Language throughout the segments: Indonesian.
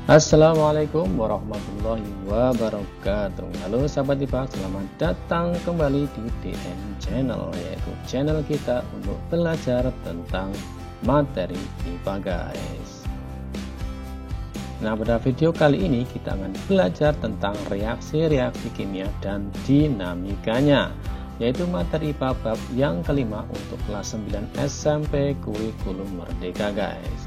Assalamualaikum warahmatullahi wabarakatuh. Halo sahabat IPA, selamat datang kembali di DN Channel, yaitu channel kita untuk belajar tentang materi IPA guys. Nah, pada video kali ini kita akan belajar tentang reaksi-reaksi kimia dan dinamikanya, yaitu materi IPA bab yang kelima untuk kelas 9 SMP Kurikulum Merdeka guys.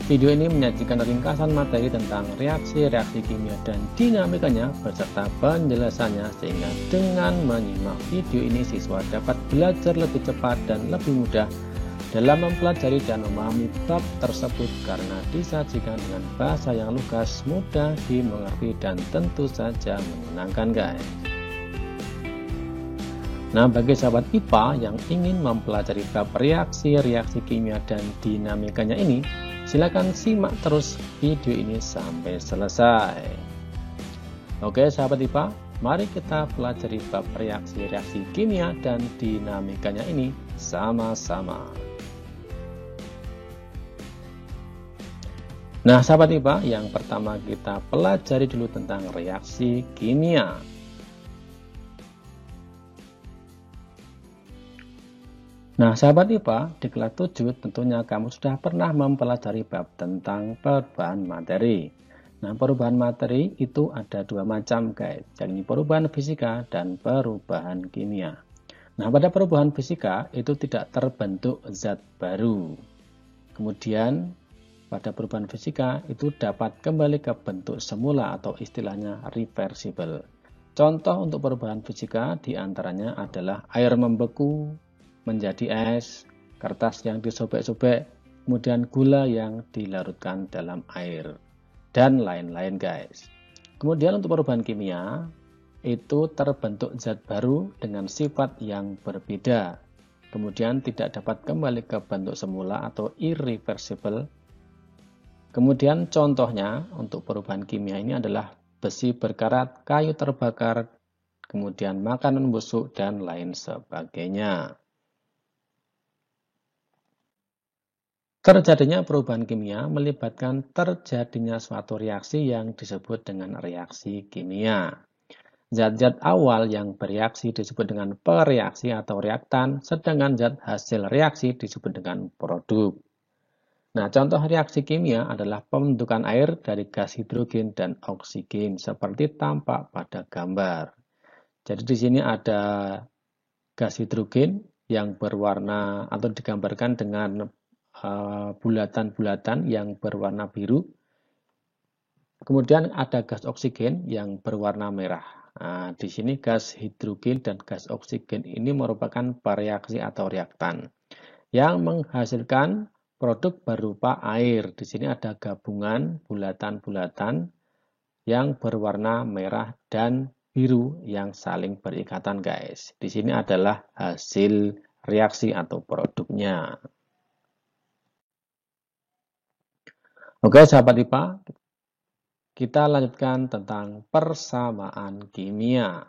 Video ini menyajikan ringkasan materi tentang reaksi-reaksi kimia dan dinamikanya beserta penjelasannya, sehingga dengan menyimak video ini siswa dapat belajar lebih cepat dan lebih mudah dalam mempelajari dan memahami bab tersebut karena disajikan dengan bahasa yang lugas, mudah dimengerti, dan tentu saja menyenangkan guys. Nah, bagi sahabat IPA yang ingin mempelajari bab reaksi-reaksi kimia dan dinamikanya ini, silakan simak terus video ini sampai selesai. Oke sahabat IPA, mari kita pelajari bab reaksi-reaksi kimia dan dinamikanya ini sama-sama. Nah sahabat IPA, yang pertama kita pelajari dulu tentang reaksi kimia. Nah, sahabat IPA, di kelas 7 tentunya kamu sudah pernah mempelajari bab tentang perubahan materi. Nah, perubahan materi itu ada dua macam, guys, yakni perubahan fisika dan perubahan kimia. Nah, pada perubahan fisika itu tidak terbentuk zat baru. Kemudian, pada perubahan fisika itu dapat kembali ke bentuk semula atau istilahnya reversible. Contoh untuk perubahan fisika diantaranya adalah air membeku menjadi es, kertas yang disobek-sobek, kemudian gula yang dilarutkan dalam air, dan lain-lain guys. Kemudian untuk perubahan kimia, itu terbentuk zat baru dengan sifat yang berbeda, kemudian tidak dapat kembali ke bentuk semula atau irreversible. Kemudian contohnya untuk perubahan kimia ini adalah besi berkarat, kayu terbakar, kemudian makanan busuk, dan lain sebagainya. Terjadinya perubahan kimia melibatkan terjadinya suatu reaksi yang disebut dengan reaksi kimia. Zat-zat awal yang bereaksi disebut dengan pereaksi atau reaktan, sedangkan zat hasil reaksi disebut dengan produk. Nah, contoh reaksi kimia adalah pembentukan air dari gas hidrogen dan oksigen seperti tampak pada gambar. Jadi di sini ada gas hidrogen yang berwarna atau digambarkan dengan bulatan-bulatan yang berwarna biru. Kemudian ada gas oksigen yang berwarna merah. Nah, di sini gas hidrogen dan gas oksigen ini merupakan pereaksi atau reaktan yang menghasilkan produk berupa air. Di sini ada gabungan bulatan-bulatan yang berwarna merah dan biru yang saling berikatan, guys. Di sini adalah hasil reaksi atau produknya. Oke, sahabat IPA, kita lanjutkan tentang persamaan kimia.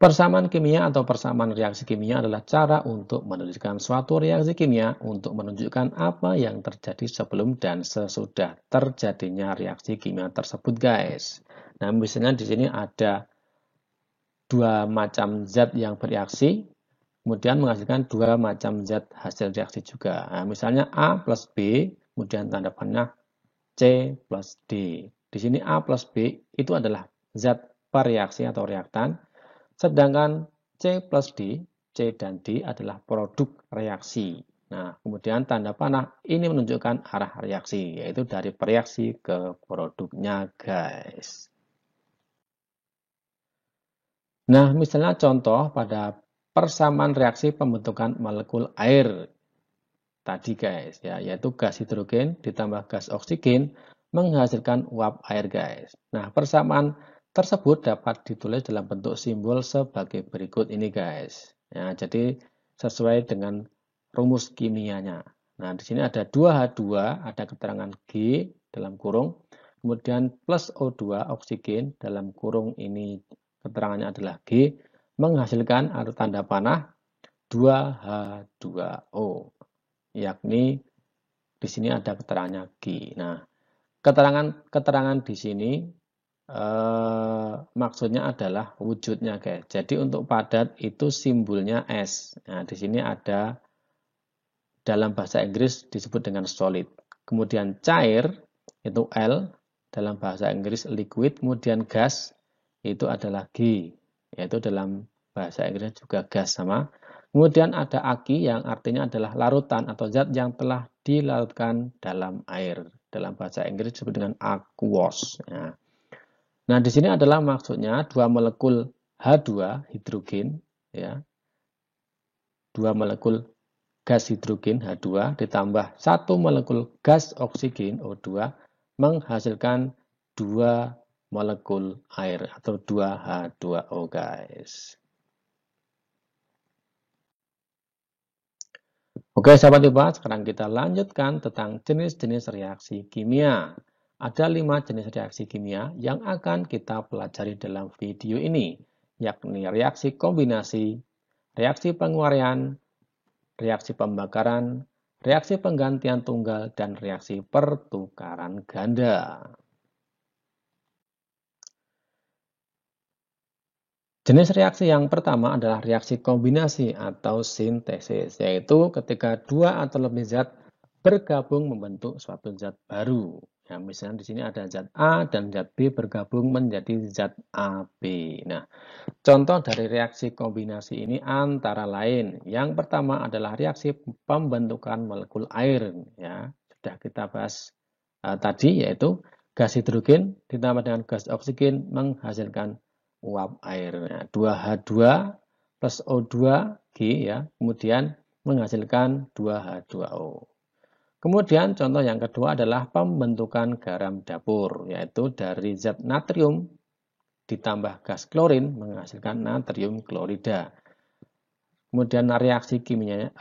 Persamaan kimia atau persamaan reaksi kimia adalah cara untuk menuliskan suatu reaksi kimia untuk menunjukkan apa yang terjadi sebelum dan sesudah terjadinya reaksi kimia tersebut, guys. Nah, misalnya di sini ada dua macam zat yang bereaksi, kemudian menghasilkan dua macam zat hasil reaksi juga. Nah, misalnya A plus B, kemudian tanda panah C plus D. Di sini A plus B itu adalah zat pereaksi atau reaktan, sedangkan C plus D, C dan D adalah produk reaksi. Nah, kemudian tanda panah ini menunjukkan arah reaksi, yaitu dari pereaksi ke produknya, guys. Nah, misalnya contoh pada persamaan reaksi pembentukan molekul air tadi guys, ya, yaitu gas hidrogen ditambah gas oksigen menghasilkan uap air guys. Nah, persamaan tersebut dapat ditulis dalam bentuk simbol sebagai berikut ini guys. Ya, jadi sesuai dengan rumus kimianya. Nah, di sini ada 2H2, ada keterangan G dalam kurung, kemudian plus O2 oksigen dalam kurung ini keterangannya adalah G, menghasilkan atau tanda panah 2H2O. Yakni Di sini ada keterangannya G. Nah, keterangan di sini maksudnya adalah wujudnya, guys. Jadi untuk padat itu simbolnya S. Nah, di sini ada dalam bahasa Inggris disebut dengan solid. Kemudian cair itu L, dalam bahasa Inggris liquid. Kemudian gas itu adalah G, yaitu dalam bahasa Inggris juga gas sama. Kemudian ada aki yang artinya adalah larutan atau zat yang telah dilarutkan dalam air. Dalam bahasa Inggris disebut dengan aqueous. Nah, di sini adalah maksudnya dua molekul H2 hidrogen, ya, dua molekul gas hidrogen H2 ditambah satu molekul gas oksigen O2 menghasilkan dua molekul air atau 2H2O, guys. Oke, sahabat IPA, sekarang kita lanjutkan tentang jenis-jenis reaksi kimia. Ada 5 jenis reaksi kimia yang akan kita pelajari dalam video ini, yakni reaksi kombinasi, reaksi penguarian, reaksi pembakaran, reaksi penggantian tunggal, dan reaksi pertukaran ganda. Jenis reaksi yang pertama adalah reaksi kombinasi atau sintesis, yaitu ketika dua atau lebih zat bergabung membentuk suatu zat baru. Ya, misalnya di sini ada zat A dan zat B bergabung menjadi zat AB. Nah, contoh dari reaksi kombinasi ini antara lain, yang pertama adalah reaksi pembentukan molekul air. Ya, sudah kita bahas tadi, yaitu gas hidrogen ditambah dengan gas oksigen menghasilkan uap air. Nah, 2H2 plus O2 G, ya, kemudian menghasilkan 2H2O. Kemudian contoh yang kedua adalah pembentukan garam dapur, yaitu dari zat natrium ditambah gas klorin menghasilkan natrium klorida. Kemudian reaksi kimianya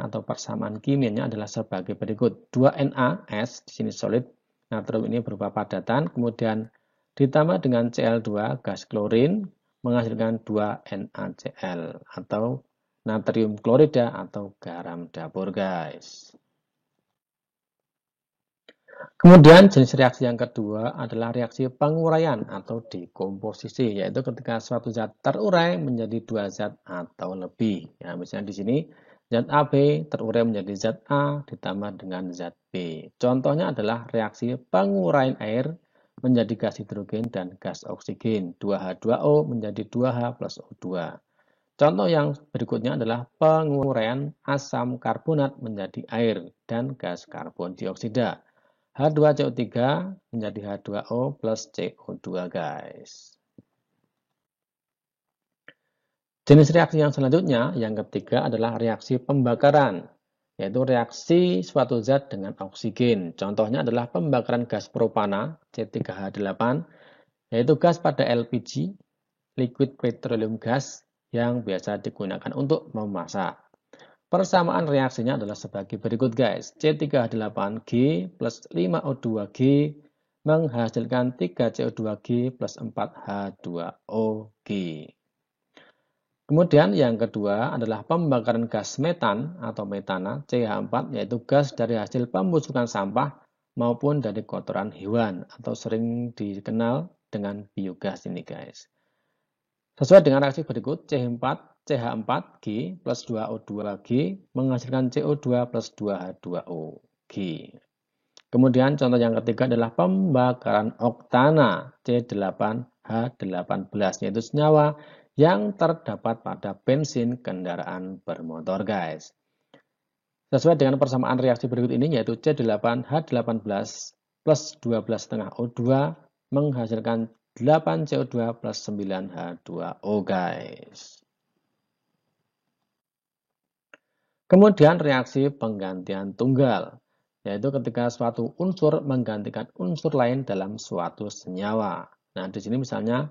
atau persamaan kimianya adalah sebagai berikut. 2NaS, di sini solid, natrium ini berupa padatan, kemudian ditambah dengan Cl2 gas klorin menghasilkan 2NaCl atau natrium klorida atau garam dapur, guys. Kemudian jenis reaksi yang kedua adalah reaksi penguraian atau dekomposisi, yaitu ketika suatu zat terurai menjadi dua zat atau lebih. Ya, misalnya di sini zat AB terurai menjadi zat A ditambah dengan zat B. Contohnya adalah reaksi penguraian air menjadi gas hidrogen dan gas oksigen. 2H2O menjadi 2H plus O2. Contoh yang berikutnya adalah penguraian asam karbonat menjadi air dan gas karbon dioksida. H2CO3 menjadi H2O plus CO2, guys. Jenis reaksi yang selanjutnya, yang ketiga adalah reaksi pembakaran, yaitu reaksi suatu zat dengan oksigen. Contohnya adalah pembakaran gas propana, C3H8, yaitu gas pada LPG, liquid petroleum gas, yang biasa digunakan untuk memasak. Persamaan reaksinya adalah sebagai berikut, guys. C3H8G plus 5O2G menghasilkan 3CO2G plus 4H2OG. Kemudian yang kedua adalah pembakaran gas metan atau metana CH4, yaitu gas dari hasil pembusukan sampah maupun dari kotoran hewan atau sering dikenal dengan biogas ini, guys. Sesuai dengan reaksi berikut, CH4G plus 2O2G menghasilkan CO2 plus 2H2OG. Kemudian contoh yang ketiga adalah pembakaran oktana C8H18, yaitu senyawa yang terdapat pada bensin kendaraan bermotor, guys. Sesuai dengan persamaan reaksi berikut ini, yaitu C8H18 plus 12,5O2 menghasilkan 8CO2 plus 9H2O, guys. Kemudian reaksi penggantian tunggal, yaitu ketika suatu unsur menggantikan unsur lain dalam suatu senyawa. Nah, di sini misalnya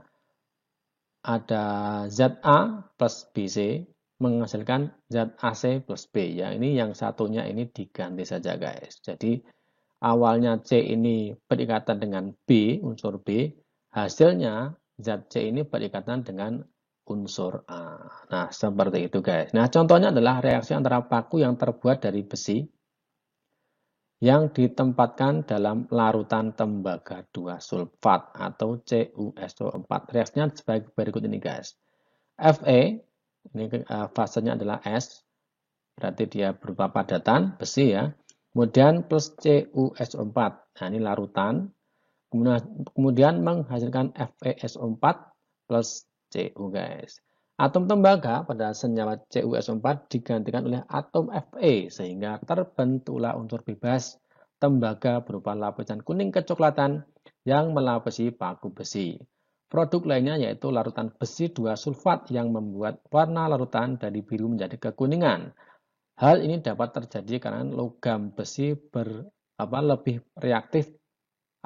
ada Za plus Bc menghasilkan ZAC plus B. Ya, ini yang satunya ini diganti saja, guys. Jadi awalnya C ini berikatan dengan B, unsur B, hasilnya zat C ini berikatan dengan unsur A. Nah, seperti itu, guys. Nah, contohnya adalah reaksi antara paku yang terbuat dari besi yang ditempatkan dalam larutan tembaga 2 sulfat atau CuSO4. Reaksinya sebagai berikut ini guys. Fe, ini fasenya adalah S, berarti dia berupa padatan, besi ya. Kemudian plus CuSO4, nah ini larutan. Kemudian menghasilkan FeSO4 plus Cu guys. Atom tembaga pada senyawa CuSO4 digantikan oleh atom Fe sehingga terbentuklah unsur bebas tembaga berupa lapisan kuning kecoklatan yang melapisi paku besi. Produk lainnya yaitu larutan besi 2 sulfat yang membuat warna larutan dari biru menjadi kekuningan. Hal ini dapat terjadi karena logam besi lebih reaktif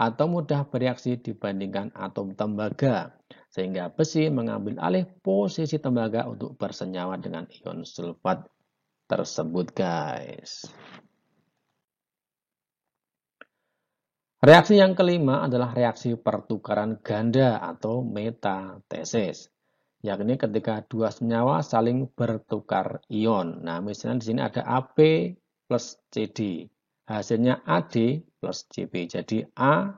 atau mudah bereaksi dibandingkan atom tembaga, sehingga besi mengambil alih posisi tembaga untuk bersenyawa dengan ion sulfat tersebut guys. Reaksi yang kelima adalah reaksi pertukaran ganda atau metatesis, yakni ketika dua senyawa saling bertukar ion. Nah, misalnya di sini ada AB plus CD, hasilnya AD plus CB. Jadi A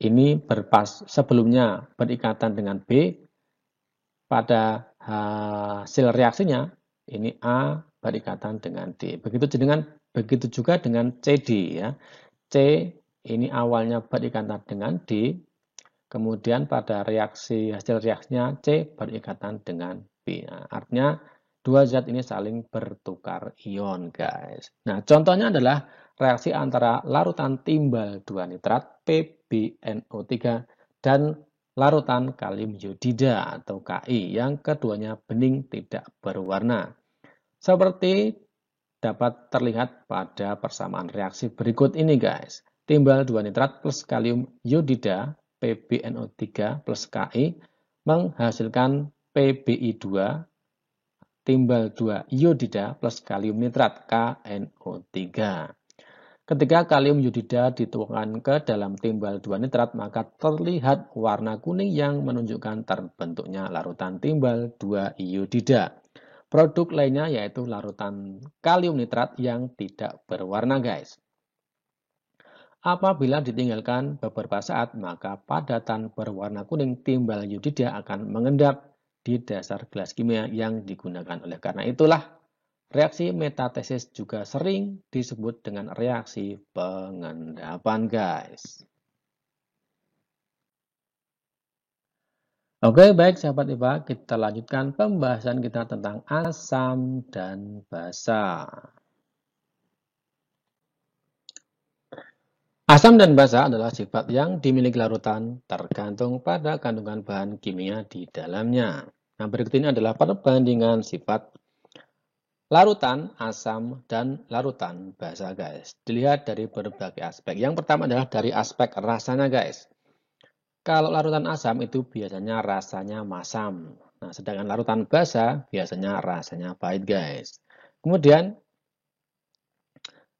ini sebelumnya berikatan dengan B, pada hasil reaksinya ini A berikatan dengan D. Begitu juga dengan CD ya. C ini awalnya berikatan dengan D, kemudian pada hasil reaksinya C berikatan dengan B. Nah, artinya dua zat ini saling bertukar ion guys. Nah, contohnya adalah reaksi antara larutan timbal 2 nitrat PbNO3 dan larutan kalium iodida atau Ki yang keduanya bening tidak berwarna. Seperti dapat terlihat pada persamaan reaksi berikut ini guys. Timbal 2 nitrat plus kalium iodida PbNO3 plus Ki menghasilkan PbI2 timbal 2 iodida plus kalium nitrat KNO3. Ketika kalium iodida dituangkan ke dalam timbal 2 nitrat, maka terlihat warna kuning yang menunjukkan terbentuknya larutan timbal 2 iodida. Produk lainnya yaitu larutan kalium nitrat yang tidak berwarna guys. Apabila ditinggalkan beberapa saat, maka padatan berwarna kuning timbal iodida akan mengendap di dasar gelas kimia yang digunakan. Oleh karena itulah, reaksi metatesis juga sering disebut dengan reaksi pengendapan guys. Oke, baik sahabat IPA, kita lanjutkan pembahasan kita tentang asam dan basa. Asam dan basa adalah sifat yang dimiliki larutan tergantung pada kandungan bahan kimia di dalamnya. Nah, berikut ini adalah perbandingan sifat larutan asam dan larutan basa guys. Dilihat dari berbagai aspek. Yang pertama adalah dari aspek rasanya guys. Kalau larutan asam itu biasanya rasanya masam. Nah, sedangkan larutan basa biasanya rasanya pahit guys. Kemudian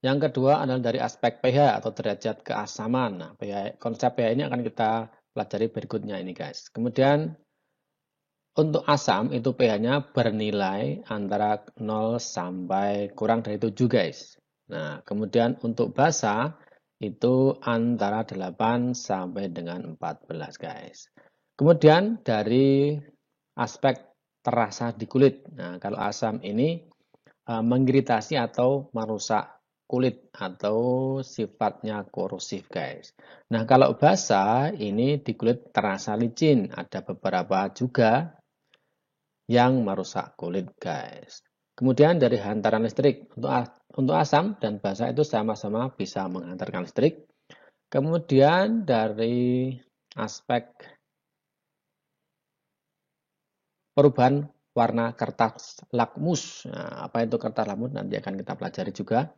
yang kedua adalah dari aspek pH atau derajat keasaman. Nah, konsep pH ini akan kita pelajari berikutnya ini guys. Kemudian untuk asam itu pH-nya bernilai antara 0 sampai kurang dari 7 guys. Nah, kemudian untuk basa itu antara 8 sampai dengan 14 guys. Kemudian dari aspek terasa di kulit. Nah, kalau asam ini mengiritasi atau merusak kulit atau sifatnya korosif guys. Nah, kalau basa ini di kulit terasa licin, ada beberapa juga yang merusak kulit guys. Kemudian dari hantaran listrik, untuk asam dan basa itu sama-sama bisa menghantarkan listrik. Kemudian dari aspek perubahan warna kertas lakmus. Nah, apa itu kertas lakmus? Nanti akan kita pelajari juga.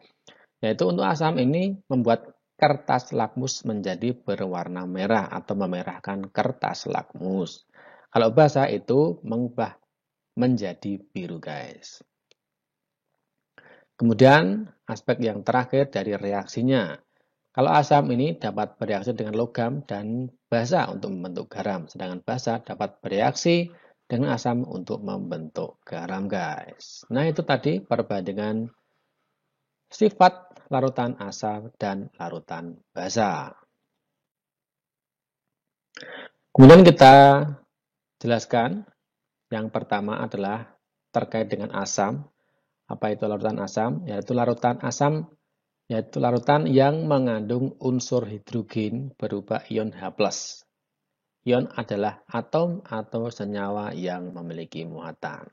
Yaitu untuk asam ini membuat kertas lakmus menjadi berwarna merah atau memerahkan kertas lakmus. Kalau basa itu mengubah menjadi biru guys. Kemudian aspek yang terakhir dari reaksinya. Kalau asam ini dapat bereaksi dengan logam dan basa untuk membentuk garam. Sedangkan basa dapat bereaksi dengan asam untuk membentuk garam guys. Nah itu tadi perbandingan sifat larutan asam dan larutan basa. Kemudian kita jelaskan yang pertama adalah terkait dengan asam. Apa itu larutan asam? Yaitu larutan yang mengandung unsur hidrogen berupa ion H+. Ion adalah atom atau senyawa yang memiliki muatan.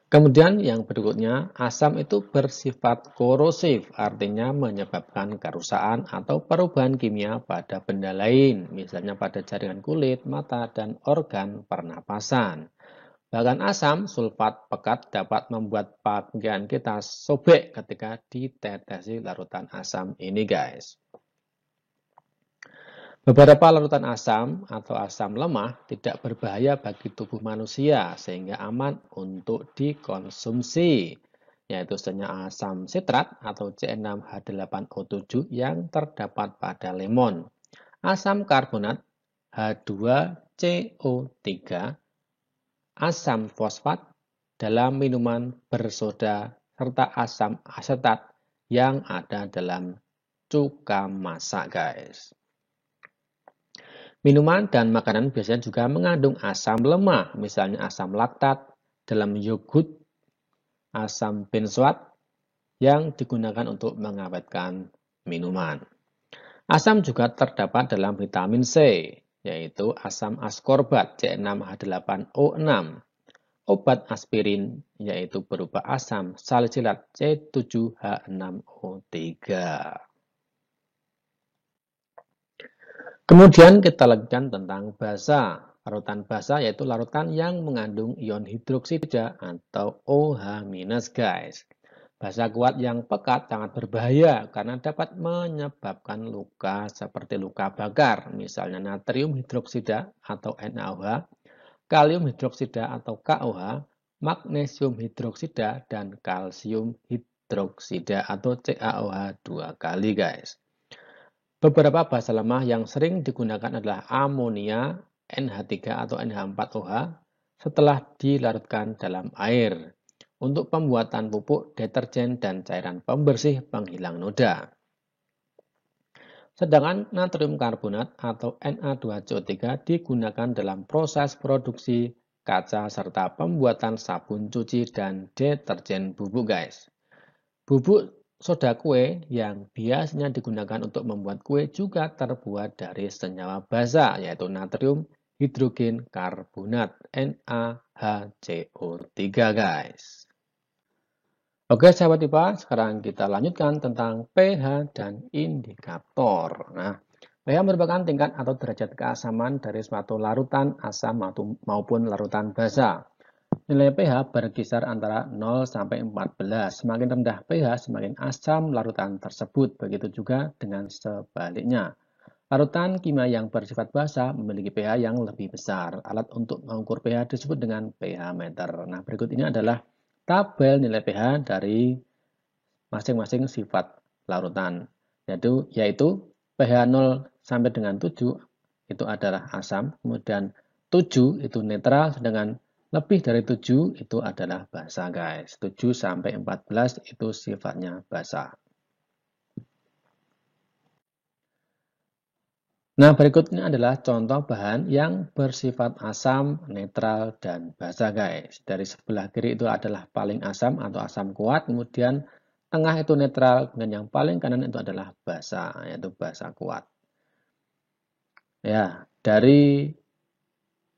Kemudian yang berikutnya, asam itu bersifat korosif, artinya menyebabkan kerusakan atau perubahan kimia pada benda lain, misalnya pada jaringan kulit, mata, dan organ pernapasan. Bahkan asam sulfat pekat dapat membuat pakaian kita sobek ketika ditetesi larutan asam ini, guys. Beberapa larutan asam atau asam lemah tidak berbahaya bagi tubuh manusia sehingga aman untuk dikonsumsi, yaitu senyawa asam sitrat atau C6H8O7 yang terdapat pada lemon, asam karbonat H2CO3, asam fosfat dalam minuman bersoda, serta asam asetat yang ada dalam cuka masak, guys. Minuman dan makanan biasanya juga mengandung asam lemah, misalnya asam laktat dalam yogurt, asam benzoat yang digunakan untuk mengawetkan minuman. Asam juga terdapat dalam vitamin C, yaitu asam askorbat C6H8O6, obat aspirin, yaitu berupa asam salisilat C7H6O3. Kemudian kita lanjutkan tentang basa. Larutan basa yaitu larutan yang mengandung ion hidroksida atau OH-, guys. Basa kuat yang pekat sangat berbahaya karena dapat menyebabkan luka seperti luka bakar, misalnya natrium hidroksida atau NaOH, kalium hidroksida atau KOH, magnesium hidroksida, dan kalsium hidroksida atau CaOH 2 kali, guys. Beberapa basa lemah yang sering digunakan adalah amonia, NH3 atau NH4OH setelah dilarutkan dalam air untuk pembuatan pupuk, deterjen, dan cairan pembersih penghilang noda. Sedangkan natrium karbonat atau Na2CO3 digunakan dalam proses produksi kaca serta pembuatan sabun cuci dan deterjen bubuk, guys. Bubuk soda kue yang biasanya digunakan untuk membuat kue juga terbuat dari senyawa basa, yaitu natrium hidrogen karbonat NaHCO3, guys. Oke, sahabat IPA, sekarang kita lanjutkan tentang pH dan indikator. Nah, pH merupakan tingkat atau derajat keasaman dari suatu larutan asam maupun larutan basa. Nilai pH berkisar antara 0 sampai 14. Semakin rendah pH, semakin asam larutan tersebut. Begitu juga dengan sebaliknya. Larutan kimia yang bersifat basa memiliki pH yang lebih besar. Alat untuk mengukur pH disebut dengan pH meter. Nah, berikut ini adalah tabel nilai pH dari masing-masing sifat larutan. Yaitu pH 0 sampai dengan 7 itu adalah asam. Kemudian 7 itu netral, sedangkan lebih dari 7 itu adalah basa, guys. 7 sampai 14 itu sifatnya basa. Nah, berikutnya adalah contoh bahan yang bersifat asam, netral, dan basa, guys. Dari sebelah kiri itu adalah paling asam atau asam kuat, kemudian tengah itu netral, dan yang paling kanan itu adalah basa, yaitu basa kuat. Ya, dari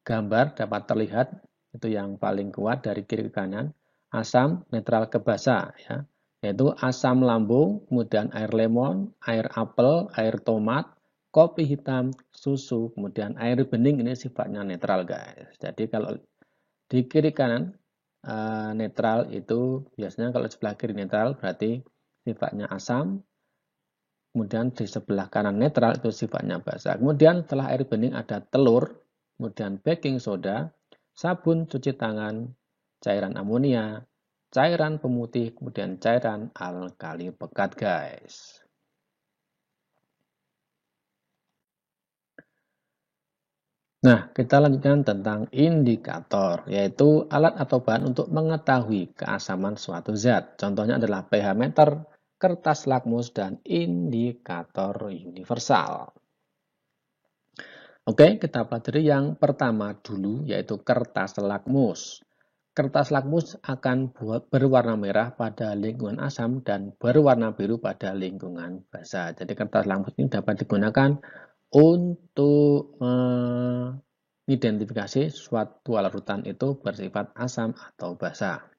gambar dapat terlihat itu yang paling kuat dari kiri ke kanan, asam netral ke basa, ya, yaitu asam lambung, kemudian air lemon, air apel, air tomat, kopi hitam, susu, kemudian air bening, ini sifatnya netral, guys. Jadi kalau di kiri kanan netral itu biasanya kalau sebelah kiri netral berarti sifatnya asam, kemudian di sebelah kanan netral itu sifatnya basa. Kemudian setelah air bening ada telur, kemudian baking soda, sabun cuci tangan, cairan amonia, cairan pemutih, kemudian cairan alkali pekat, guys. Nah, kita lanjutkan tentang indikator, yaitu alat atau bahan untuk mengetahui keasaman suatu zat. Contohnya adalah pH meter, kertas lakmus, dan indikator universal. Oke, kita pelajari yang pertama dulu, yaitu kertas lakmus. Kertas lakmus akan berwarna merah pada lingkungan asam dan berwarna biru pada lingkungan basa. Jadi kertas lakmus ini dapat digunakan untuk mengidentifikasi suatu larutan itu bersifat asam atau basa.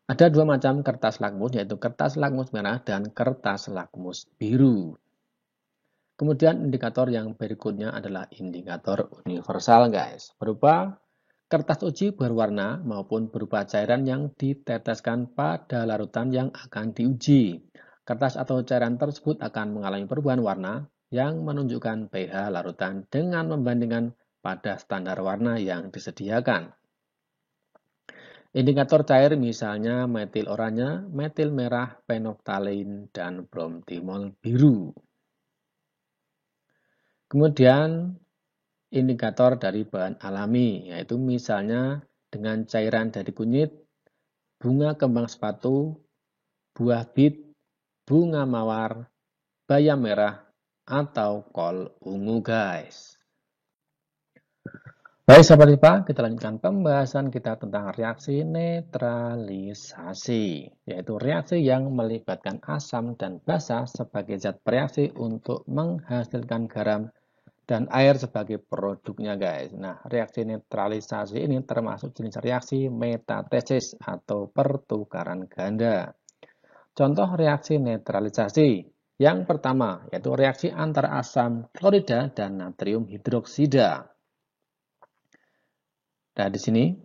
Ada dua macam kertas lakmus, yaitu kertas lakmus merah dan kertas lakmus biru. Kemudian indikator yang berikutnya adalah indikator universal, guys. Berupa kertas uji berwarna maupun berupa cairan yang diteteskan pada larutan yang akan diuji. Kertas atau cairan tersebut akan mengalami perubahan warna yang menunjukkan pH larutan dengan membandingkan pada standar warna yang disediakan. Indikator cair misalnya metil oranye, metil merah, penoftalin, dan bromtimol biru. Kemudian indikator dari bahan alami, yaitu misalnya dengan cairan dari kunyit, bunga kembang sepatu, buah bit, bunga mawar, bayam merah, atau kol ungu, guys. Baik, sahabat IPA, kita lanjutkan pembahasan kita tentang reaksi netralisasi, yaitu reaksi yang melibatkan asam dan basa sebagai zat bereaksi untuk menghasilkan garam dan air sebagai produknya, guys. Nah, reaksi netralisasi ini termasuk jenis reaksi metatesis atau pertukaran ganda. Contoh reaksi netralisasi yang pertama yaitu reaksi antara asam klorida dan natrium hidroksida. Nah, di sini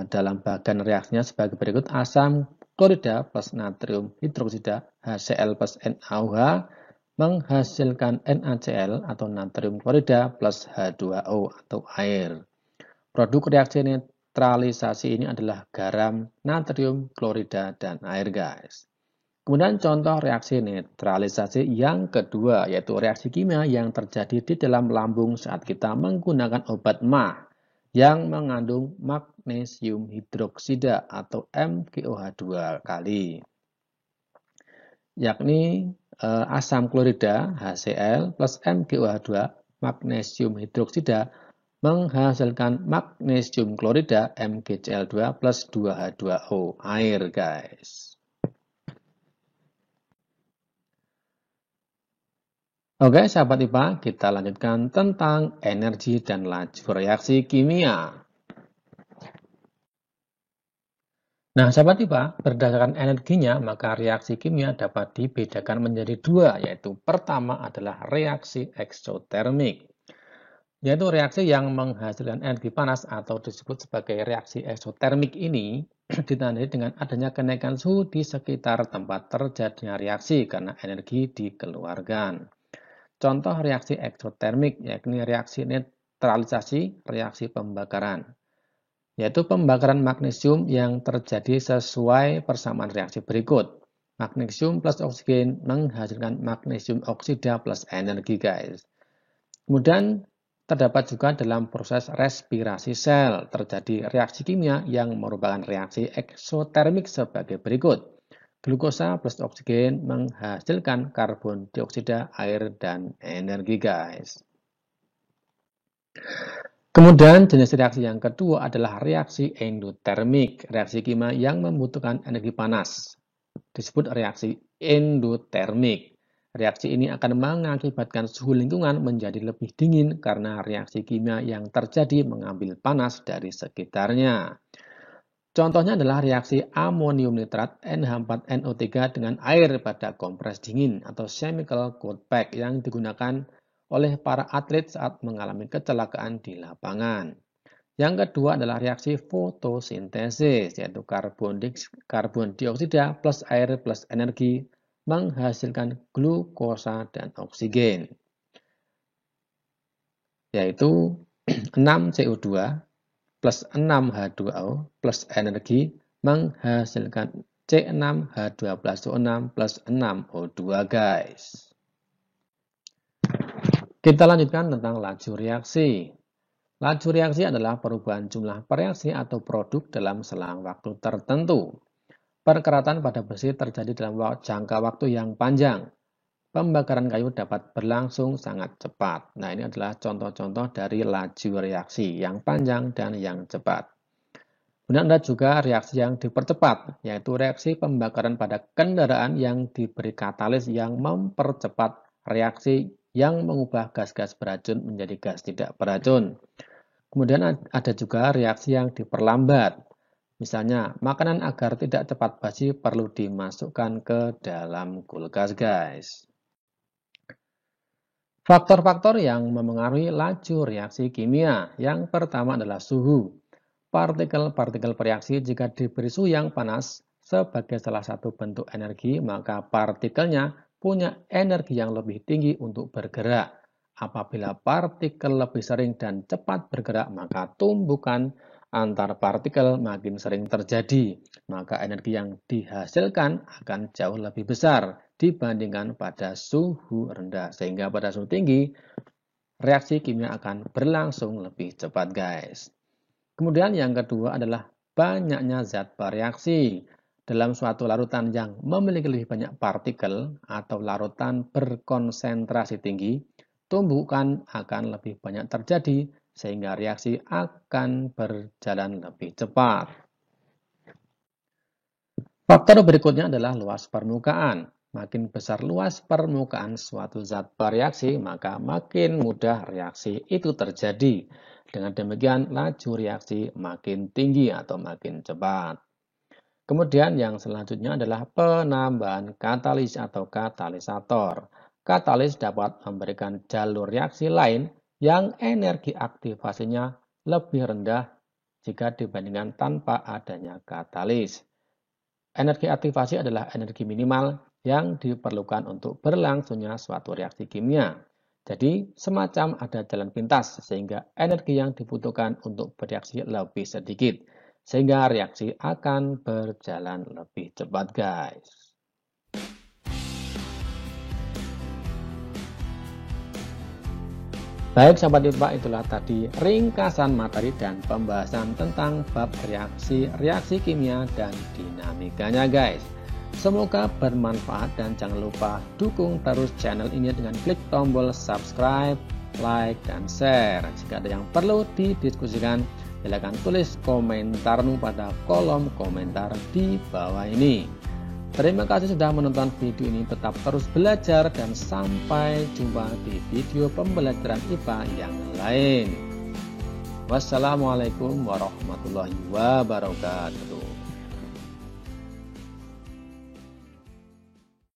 dalam bagian reaksinya sebagai berikut: asam klorida plus natrium hidroksida HCl plus NaOH menghasilkan NaCl atau natrium klorida plus H2O atau air. Produk reaksi netralisasi ini adalah garam, natrium klorida, dan air, guys. Kemudian contoh reaksi netralisasi yang kedua yaitu reaksi kimia yang terjadi di dalam lambung saat kita menggunakan obat MAH yang mengandung magnesium hidroksida atau MgOH2 kali, yakni asam klorida HCl plus MgOH2 magnesium hidroksida menghasilkan magnesium klorida MgCl2 plus 2H2O air, guys. Oke, sahabat IPA, kita lanjutkan tentang energi dan laju reaksi kimia. Nah, sahabat IPA, berdasarkan energinya, maka reaksi kimia dapat dibedakan menjadi dua, yaitu pertama adalah reaksi eksotermik, yaitu reaksi yang menghasilkan energi panas atau disebut sebagai reaksi eksotermik ini ditandai dengan adanya kenaikan suhu di sekitar tempat terjadinya reaksi karena energi dikeluarkan. Contoh reaksi eksotermik yakni reaksi netralisasi, reaksi pembakaran, yaitu pembakaran magnesium yang terjadi sesuai persamaan reaksi berikut. Magnesium plus oksigen menghasilkan magnesium oksida plus energi, guys. Kemudian terdapat juga dalam proses respirasi sel terjadi reaksi kimia yang merupakan reaksi eksotermik sebagai berikut. Glukosa plus oksigen menghasilkan karbon dioksida, air, dan energi, guys. Kemudian jenis reaksi yang kedua adalah reaksi endotermik, reaksi kimia yang membutuhkan energi panas. Disebut reaksi endotermik. Reaksi ini akan mengakibatkan suhu lingkungan menjadi lebih dingin karena reaksi kimia yang terjadi mengambil panas dari sekitarnya. Contohnya adalah reaksi amonium nitrat NH4NO3 dengan air pada kompres dingin atau chemical cold pack yang digunakan oleh para atlet saat mengalami kecelakaan di lapangan. Yang kedua adalah reaksi fotosintesis, yaitu karbon dioksida plus air plus energi menghasilkan glukosa dan oksigen, yaitu 6CO2 plus 6H2O plus energi menghasilkan C6H12O6 plus 6O2, guys. Kita lanjutkan tentang laju reaksi. Laju reaksi adalah perubahan jumlah reaksi atau produk dalam selang waktu tertentu. Perkeratan pada besi terjadi dalam jangka waktu yang panjang. Pembakaran kayu dapat berlangsung sangat cepat. Nah, ini adalah contoh-contoh dari laju reaksi yang panjang dan yang cepat. Kemudian ada juga reaksi yang dipercepat, yaitu reaksi pembakaran pada kendaraan yang diberi katalis yang mempercepat reaksi yang mengubah gas-gas beracun menjadi gas tidak beracun. Kemudian ada juga reaksi yang diperlambat. Misalnya, makanan agar tidak cepat basi perlu dimasukkan ke dalam kulkas, guys. Faktor-faktor yang memengaruhi laju reaksi kimia. Yang pertama adalah suhu. Partikel-partikel bereaksi jika diberi suhu yang panas sebagai salah satu bentuk energi, maka partikelnya punya energi yang lebih tinggi untuk bergerak. Apabila partikel lebih sering dan cepat bergerak, maka tumbukan antar partikel makin sering terjadi. Maka energi yang dihasilkan akan jauh lebih besar dibandingkan pada suhu rendah. Sehingga pada suhu tinggi, reaksi kimia akan berlangsung lebih cepat, guys. Kemudian yang kedua adalah banyaknya zat bereaksi. Dalam suatu larutan yang memiliki lebih banyak partikel atau larutan berkonsentrasi tinggi, tumbukan akan lebih banyak terjadi sehingga reaksi akan berjalan lebih cepat. Faktor berikutnya adalah luas permukaan. Makin besar luas permukaan suatu zat bereaksi, maka makin mudah reaksi itu terjadi. Dengan demikian, laju reaksi makin tinggi atau makin cepat. Kemudian yang selanjutnya adalah penambahan katalis atau katalisator. Katalis dapat memberikan jalur reaksi lain yang energi aktivasinya lebih rendah jika dibandingkan tanpa adanya katalis. Energi aktivasi adalah energi minimal yang diperlukan untuk berlangsungnya suatu reaksi kimia. Jadi, semacam ada jalan pintas sehingga energi yang dibutuhkan untuk bereaksi lebih sedikit. Sehingga reaksi akan berjalan lebih cepat, guys. Baik sahabat IPA, itulah tadi ringkasan materi dan pembahasan tentang bab reaksi kimia dan dinamikanya, guys. Semoga bermanfaat dan jangan lupa dukung terus channel ini dengan klik tombol subscribe, like, dan share. Jika ada yang perlu didiskusikan, silakan tulis komentarmu pada kolom komentar di bawah ini. Terima kasih sudah menonton video ini. Tetap terus belajar dan sampai jumpa di video pembelajaran IPA yang lain. Wassalamualaikum warahmatullahi wabarakatuh.